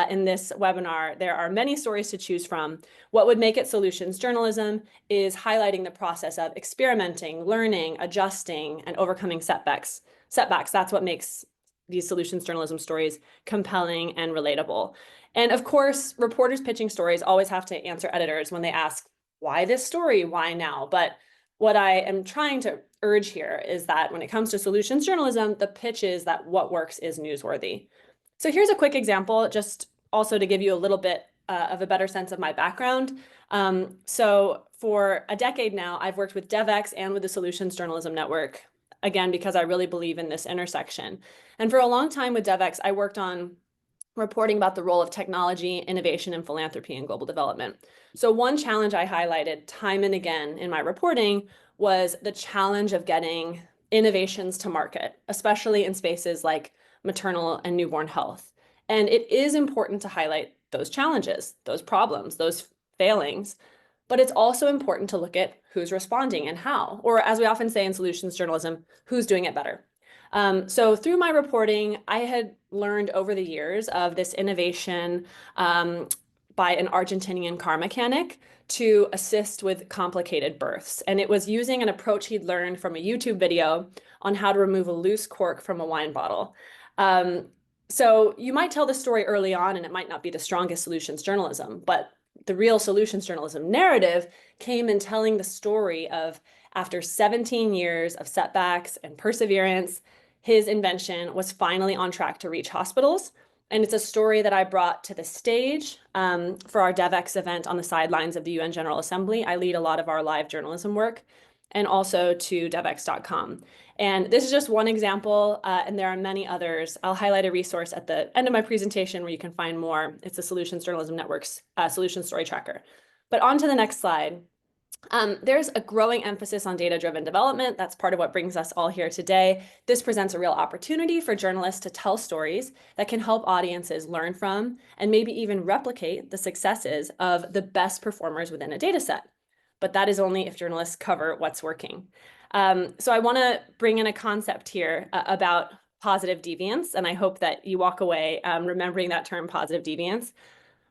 in this webinar, there are many stories to choose from. What would make it solutions journalism is highlighting the process of experimenting, learning, adjusting, and overcoming setbacks. That's what makes these solutions journalism stories compelling and relatable. And of course, reporters pitching stories always have to answer editors when they ask, why this story? Why now? But what I am trying to urge here is that when it comes to solutions journalism, the pitch is that what works is newsworthy. So here's a quick example, just also to give you a little bit of a better sense of my background. So for a decade now, I've worked with DevX and with the Solutions Journalism Network, again, because I really believe in this intersection. And for a long time with DevX, I worked on reporting about the role of technology, innovation, and philanthropy in global development. So one challenge I highlighted time and again in my reporting was the challenge of getting innovations to market, especially in spaces like maternal and newborn health. And it is important to highlight those challenges, those problems, those failings, but it's also important to look at who's responding and how, or as we often say in solutions journalism, who's doing it better. So through my reporting, I had learned over the years of this innovation by an Argentinian car mechanic to assist with complicated births. And it was using an approach he'd learned from a YouTube video on how to remove a loose cork from a wine bottle. So you might tell the story early on and it might not be the strongest solutions journalism, but the real solutions journalism narrative came in telling the story of after 17 years of setbacks and perseverance, his invention was finally on track to reach hospitals. And it's a story that I brought to the stage for our DevX event on the sidelines of the UN General Assembly. I lead a lot of our live journalism work, and also to devx.com. And this is just one example, and there are many others. I'll highlight a resource at the end of my presentation where you can find more. It's the Solutions Journalism Network's Solution Story Tracker. But on to the next slide. There's a growing emphasis on data-driven development. That's part of what brings us all here today. This presents a real opportunity for journalists to tell stories that can help audiences learn from and maybe even replicate the successes of the best performers within a data set. But that is only if journalists cover what's working. So I want to bring in a concept here about positive deviance, and I hope that you walk away remembering that term, positive deviance.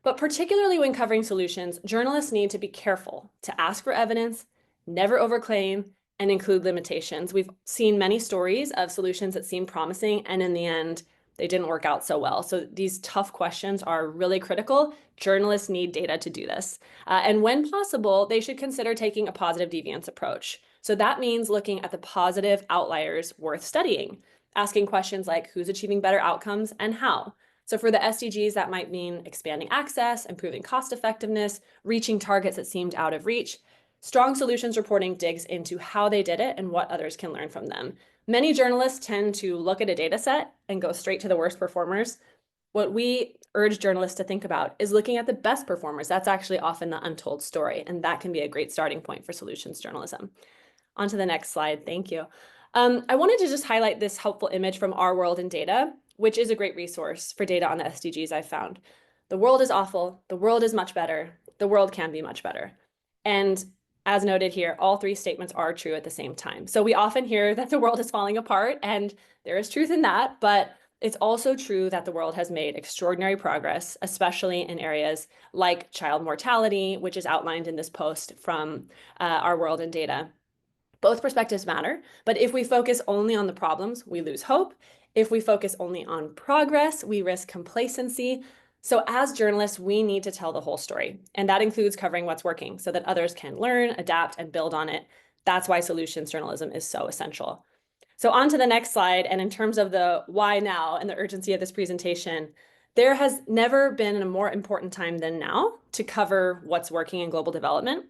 But particularly when covering solutions, journalists need to be careful to ask for evidence, never overclaim, and include limitations. We've seen many stories of solutions that seem promising, and in the end, they didn't work out so well. So these tough questions are really critical. Journalists need data to do this. And when possible, they should consider taking a positive deviance approach. So that means looking at the positive outliers worth studying, asking questions like who's achieving better outcomes and how. So for the SDGs, that might mean expanding access, improving cost effectiveness, reaching targets that seemed out of reach. Strong solutions reporting digs into how they did it and what others can learn from them. Many journalists tend to look at a data set and go straight to the worst performers. What we urge journalists to think about is looking at the best performers. That's actually often the untold story, and that can be a great starting point for solutions journalism. On to the next slide, thank you. I wanted to just highlight this helpful image from Our World in Data, which is a great resource for data on the SDGs I've found. The world is awful, the world is much better, the world can be much better. And as noted here, all three statements are true at the same time. So we often hear that the world is falling apart, and there is truth in that, but it's also true that the world has made extraordinary progress, especially in areas like child mortality, which is outlined in this post from Our World in Data. Both perspectives matter, but if we focus only on the problems, we lose hope. If we focus only on progress, we risk complacency. So as journalists, we need to tell the whole story, and that includes covering what's working so that others can learn, adapt, and build on it. That's why solutions journalism is so essential. So on to the next slide, and in terms of the why now and the urgency of this presentation, there has never been a more important time than now to cover what's working in global development,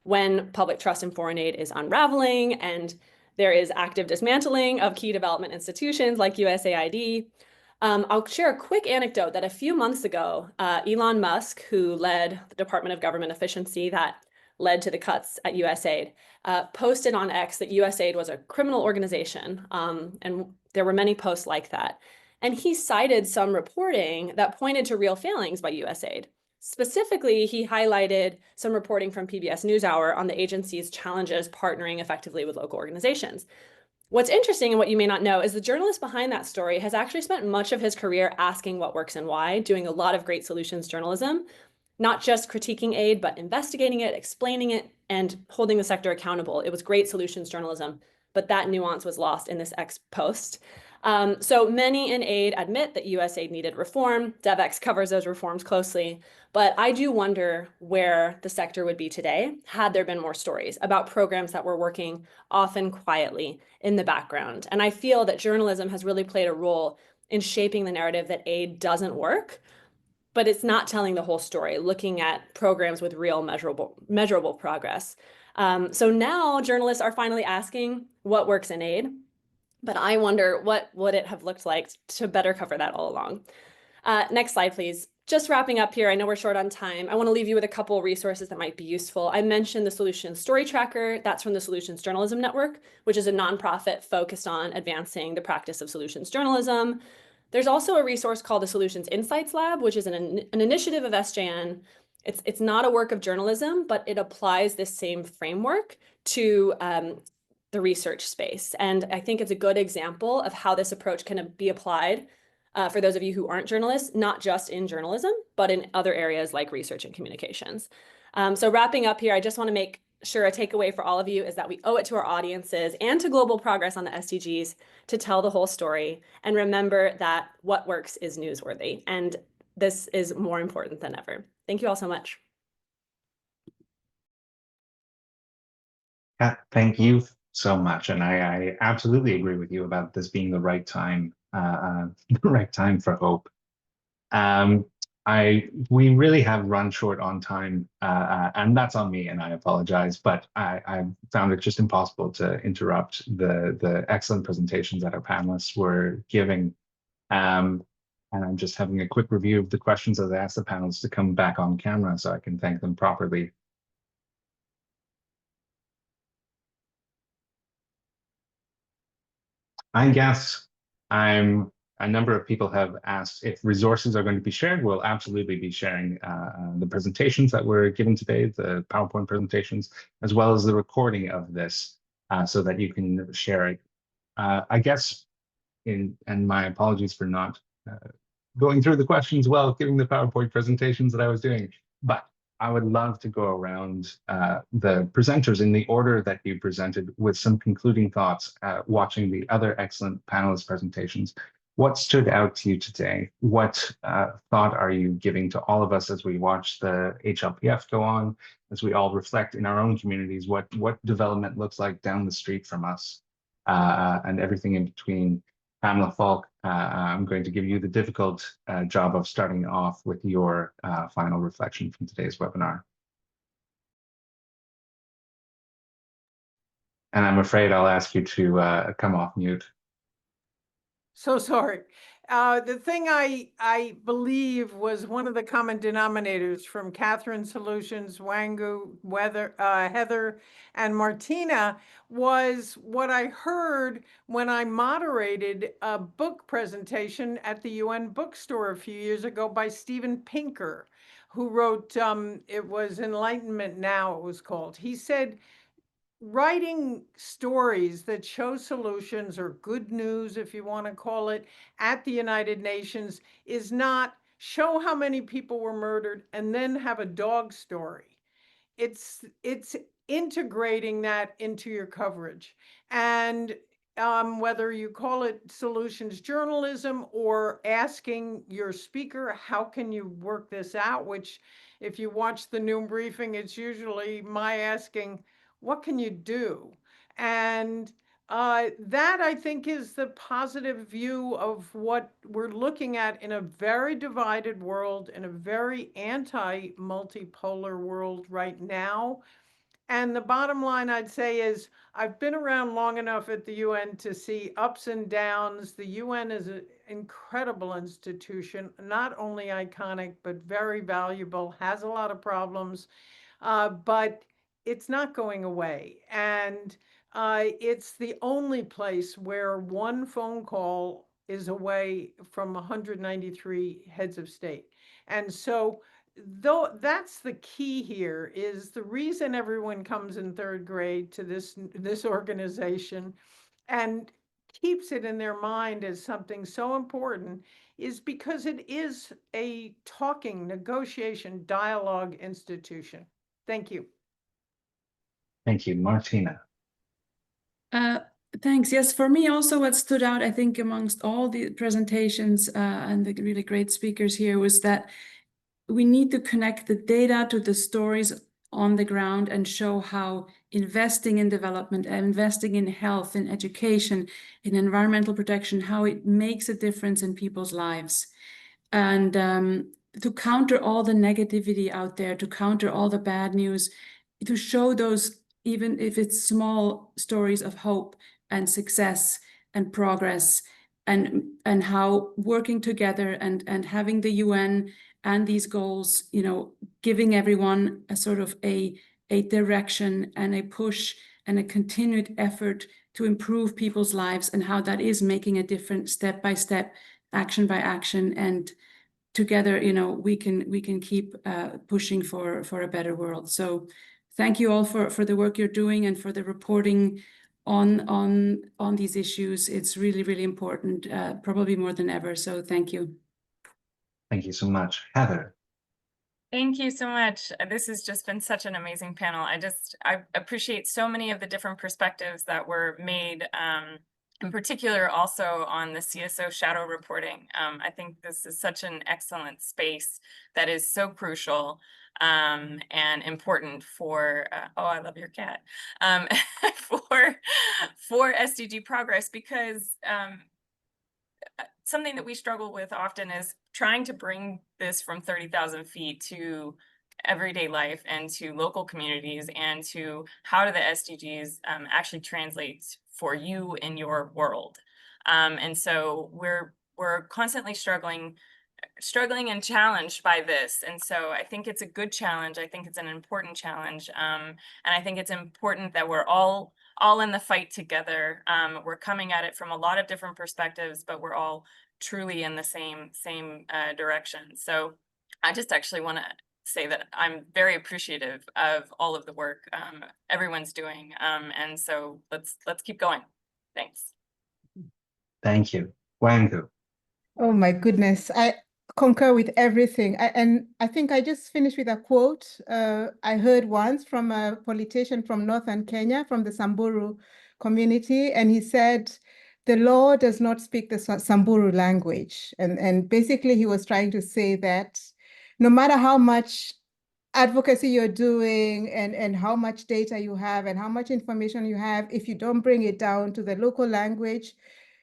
when public trust in foreign aid is unraveling and there is active dismantling of key development institutions like USAID. I'll share a quick anecdote that a few months ago, Elon Musk, who led the Department of Government Efficiency that led to the cuts at USAID, posted on X that USAID was a criminal organization, and there were many posts like that. And he cited some reporting that pointed to real failings by USAID. Specifically, he highlighted some reporting from PBS NewsHour on the agency's challenges partnering effectively with local organizations. What's interesting and what you may not know is the journalist behind that story has actually spent much of his career asking what works and why, doing a lot of great solutions journalism, not just critiquing aid, but investigating it, explaining it, and holding the sector accountable. It was great solutions journalism, but that nuance was lost in this X post. So many in aid admit that USAID needed reform. DevX covers those reforms closely, but I do wonder where the sector would be today had there been more stories about programs that were working often quietly in the background. And I feel that journalism has really played a role in shaping the narrative that aid doesn't work, but it's not telling the whole story, looking at programs with real measurable progress. So now journalists are finally asking what works in aid. But I wonder what would it have looked like to better cover that all along. Next slide, please. Just wrapping up here, I know we're short on time. I want to leave you with a couple of resources that might be useful. I mentioned the Solutions Story Tracker. That's from the Solutions Journalism Network, which is a nonprofit focused on advancing the practice of solutions journalism. There's also a resource called the Solutions Insights Lab, which is an initiative of SJN. It's not a work of journalism, but it applies this same framework to the research space. And I think it's a good example of how this approach can be applied for those of you who aren't journalists, not just in journalism, but in other areas like research and communications. So wrapping up here, I just want to make sure a takeaway for all of you is that we owe it to our audiences and to global progress on the SDGs to tell the whole story and remember that what works is newsworthy. And this is more important than ever. Thank you all so much. Yeah, thank you so much, and I absolutely agree with you about this being the right time, the right time for hope. We really have run short on time, and that's on me, and I apologize. But I found it just impossible to interrupt the excellent presentations that our panelists were giving. And I'm just having a quick review of the questions as I asked the panelists to come back on camera so I can thank them properly. I guess a number of people have asked if resources are going to be shared. We'll absolutely be sharing the presentations that were given today, the PowerPoint presentations, as well as the recording of this so that you can share it. I guess, and my apologies for not going through the questions while giving the PowerPoint presentations that I was doing, but I would love to go around the presenters in the order that you presented with some concluding thoughts, watching the other excellent panelist presentations. What stood out to you today? What thought are you giving to all of us as we watch the HLPF go on, as we all reflect in our own communities, what development looks like down the street from us, and everything in between? Pamela Falk, I'm going to give you the difficult job of starting off with your final reflection from today's webinar. And I'm afraid I'll ask you to come off mute. So sorry. The thing I believe was one of the common denominators from Catherine Solutions, Wangu, Heather, and Martina was what I heard when I moderated a book presentation at the UN bookstore a few years ago by Steven Pinker, who wrote, it was Enlightenment Now, it was called. He said, writing stories that show solutions or good news, if you want to call it, at the United Nations is not show how many people were murdered and then have a dog story. It's integrating that into your coverage. And whether you call it solutions journalism or asking your speaker, how can you work this out? Which, if you watch the noon briefing, it's usually my asking, what can you do? And that, I think, is the positive view of what we're looking at in a very divided world, in a very anti-multipolar world right now. And the bottom line I'd say is I've been around long enough at the UN to see ups and downs. The UN is an incredible institution, not only iconic, but very valuable, has a lot of problems, but it's not going away. And it's the only place where one phone call is away from 193 heads of state. And so though that's the key here, is the reason everyone comes in third grade to this organization and keeps it in their mind as something so important is because it is a talking, negotiation, dialogue institution. Thank you. Thank you, Martina. Thanks. Yes, for me also what stood out, I think, amongst all the presentations and the really great speakers here was that we need to connect the data to the stories on the ground and show how investing in development and investing in health, in education, in environmental protection, how it makes a difference in people's lives. And to counter all the negativity out there, to counter all the bad news, to show those, even if it's small stories of hope and success and progress, and how working together and having the UN and these goals, you know, giving everyone a sort of a direction and a push and a continued effort to improve people's lives, and how that is making a difference step by step, action by action, and together, you know, we can keep pushing for a better world. So thank you all for the work you're doing and for the reporting on these issues. It's really, really important, probably more than ever. So thank you. Thank you so much. Heather. Thank you so much. This has just been such an amazing panel. I appreciate so many of the different perspectives that were made, in particular also on the CSO shadow reporting. I think this is such an excellent space that is so crucial and important for, oh, I love your cat, for SDG progress, because something that we struggle with often is trying to bring this from 30,000 feet to everyday life and to local communities, and to how do the SDGs actually translate for you in your world. And so we're constantly struggling and challenged by this. And so I think it's a good challenge. I think it's an important challenge. And I think it's important that we're all in the fight together. We're coming at it from a lot of different perspectives, but we're all truly in the same direction. So I just actually want to say that I'm very appreciative of all of the work everyone's doing. And so let's keep going. Thanks. Thank you. Wangu. Oh my goodness. concur with everything. And I think I just finished with a quote I heard once from a politician from northern Kenya, from the Samburu community. And he said, the law does not speak the Samburu language. And basically he was trying to say that no matter how much advocacy you're doing and how much data you have and how much information you have, if you don't bring it down to the local language,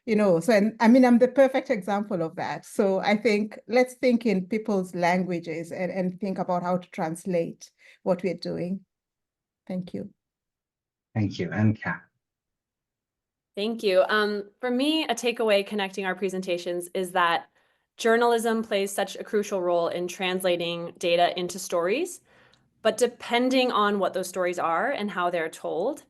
you know, so, and I mean, I'm the perfect example of that. So I think let's think in people's languages and think about how to translate what we're doing. Thank you. Thank you. And Kat. Thank you. For me, a takeaway connecting our presentations is that journalism plays such a crucial role in translating data into stories, but depending on what those stories are and how they're told,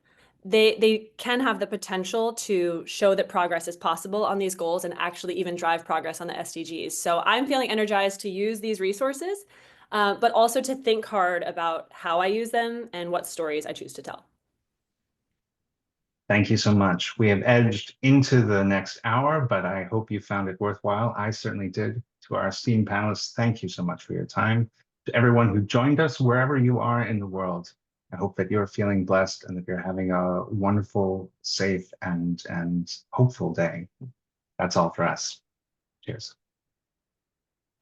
they can have the potential to show that progress is possible on these goals and actually even drive progress on the SDGs. So I'm feeling energized to use these resources, but also to think hard about how I use them and what stories I choose to tell. Thank you so much. We have edged into the next hour, but I hope you found it worthwhile. I certainly did. To our esteemed panelists, thank you so much for your time. To everyone who joined us, wherever you are in the world, I hope that you're feeling blessed and that you're having a wonderful, safe, and hopeful day. That's all for us. Cheers.